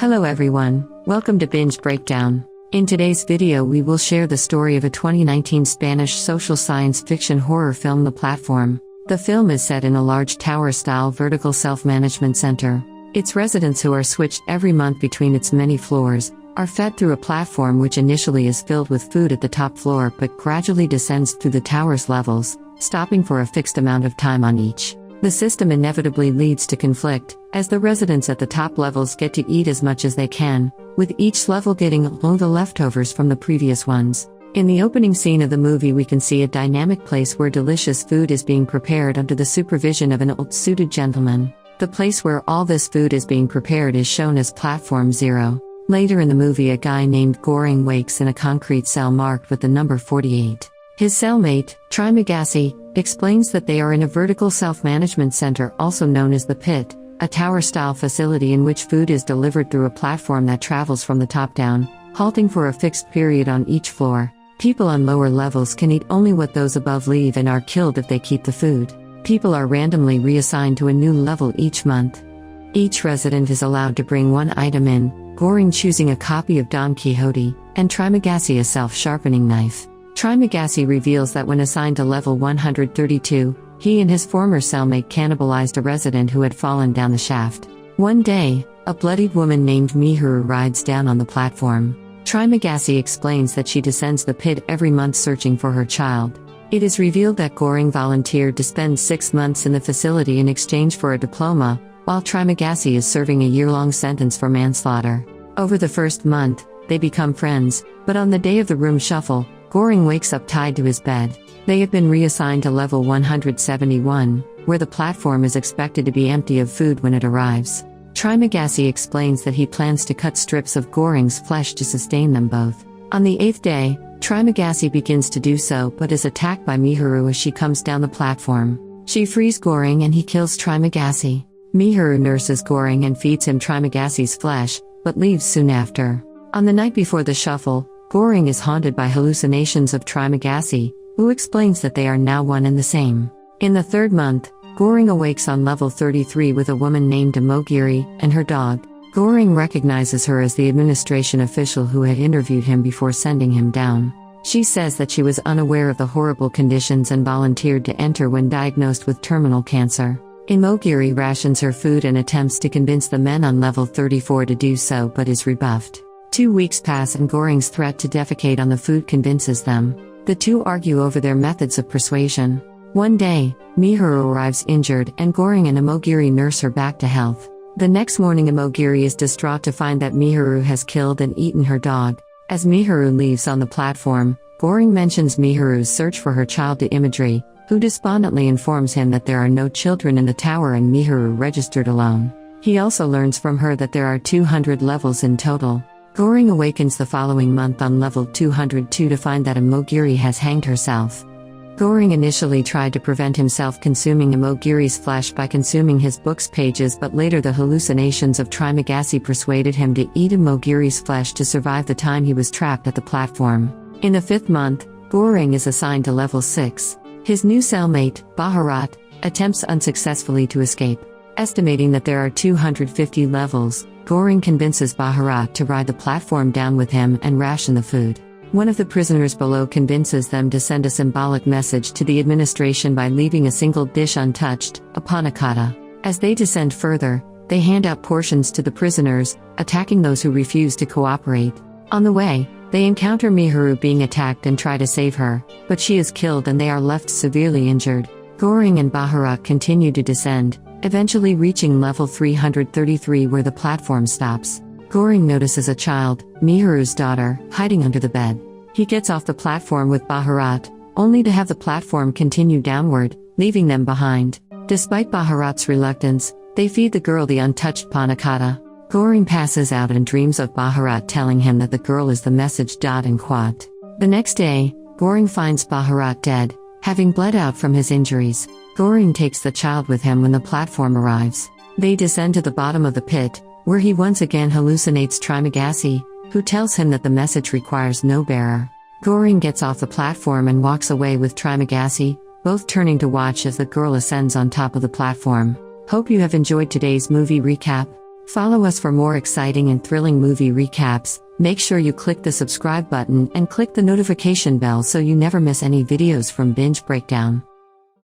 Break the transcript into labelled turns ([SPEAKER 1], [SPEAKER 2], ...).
[SPEAKER 1] Hello everyone, welcome to Binge Breakdown. In today's video we will share the story of a 2019 Spanish social science fiction horror film The Platform. The film is set in a large tower-style vertical self-management center. Its residents, who are switched every month between its many floors, are fed through a platform which initially is filled with food at the top floor but gradually descends through the tower's levels, stopping for a fixed amount of time on each. The system inevitably leads to conflict, as the residents at the top levels get to eat as much as they can, with each level getting all the leftovers from the previous ones. In the opening scene of the movie we can see a dynamic place where delicious food is being prepared under the supervision of an old-suited gentleman. The place where all this food is being prepared is shown as Platform 0. Later in the movie a guy named Goring wakes in a concrete cell marked with the number 48. His cellmate, Trimagasi, explains that they are in a vertical self-management center also known as the Pit, a tower-style facility in which food is delivered through a platform that travels from the top down, halting for a fixed period on each floor. People on lower levels can eat only what those above leave and are killed if they keep the food. People are randomly reassigned to a new level each month. Each resident is allowed to bring one item in, Goring choosing a copy of Don Quixote, and Trimagasi a self-sharpening knife. Trimagasi reveals that when assigned to level 132, he and his former cellmate cannibalized a resident who had fallen down the shaft. One day, a bloodied woman named Mihuru rides down on the platform. Trimagasi explains that she descends the pit every month searching for her child. It is revealed that Goring volunteered to spend 6 months in the facility in exchange for a diploma, while Trimagasi is serving a year-long sentence for manslaughter. Over the first month, they become friends, but on the day of the room shuffle, Goring wakes up tied to his bed. They have been reassigned to level 171, where the platform is expected to be empty of food when it arrives. Trimagasi explains that he plans to cut strips of Goring's flesh to sustain them both. On the 8th day, Trimagasi begins to do so but is attacked by Mihuru as she comes down the platform. She frees Goring and he kills Trimagasi. Mihuru nurses Goring and feeds him Trimagasi's flesh, but leaves soon after. On the night before the shuffle, Goring is haunted by hallucinations of Trimagasi, who explains that they are now one and the same. In the 3rd month, Goring awakes on level 33 with a woman named Amogiri and her dog. Goring recognizes her as the administration official who had interviewed him before sending him down. She says that she was unaware of the horrible conditions and volunteered to enter when diagnosed with terminal cancer. Imogiri rations her food and attempts to convince the men on level 34 to do so but is rebuffed. 2 weeks pass and Goring's threat to defecate on the food convinces them. The two argue over their methods of persuasion. One day, Mihuru arrives injured and Goring and Imogiri nurse her back to health. The next morning Imogiri is distraught to find that Mihuru has killed and eaten her dog. As Mihuru leaves on the platform, Goring mentions Mihuru's search for her child to Imagery, who despondently informs him that there are no children in the tower and Mihuru registered alone. He also learns from her that there are 200 levels in total. Goring awakens the following month on level 202 to find that Imogiri has hanged herself. Goring initially tried to prevent himself consuming Imogiri's flesh by consuming his book's pages, but later the hallucinations of Trimagasi persuaded him to eat Imogiri's flesh to survive the time he was trapped at the platform. In the 5th month, Goring is assigned to level 6. His new cellmate, Baharat, attempts unsuccessfully to escape. Estimating that there are 250 levels, Goring convinces Baharat to ride the platform down with him and ration the food. One of the prisoners below convinces them to send a symbolic message to the administration by leaving a single dish untouched, a panakata. As they descend further, they hand out portions to the prisoners, attacking those who refuse to cooperate. On the way, they encounter Mihuru being attacked and try to save her, but she is killed and they are left severely injured. Goring and Baharat continue to descend, eventually reaching level 333 where the platform stops. Goring notices a child, Mihuru's daughter, hiding under the bed. He gets off the platform with Baharat, only to have the platform continue downward, leaving them behind. Despite Baharat's reluctance, they feed the girl the untouched panakata. Goring passes out and dreams of Baharat telling him that the girl is the message and quote. The next day, Goring finds Baharat dead, having bled out from his injuries. Goring takes the child with him when the platform arrives. They descend to the bottom of the pit, where he once again hallucinates Trimagasi, who tells him that the message requires no bearer. Goring gets off the platform and walks away with Trimagasi, both turning to watch as the girl ascends on top of the platform. Hope you have enjoyed today's movie recap. Follow us for more exciting and thrilling movie recaps. Make sure you click the subscribe button and click the notification bell so you never miss any videos from Binge Breakdown.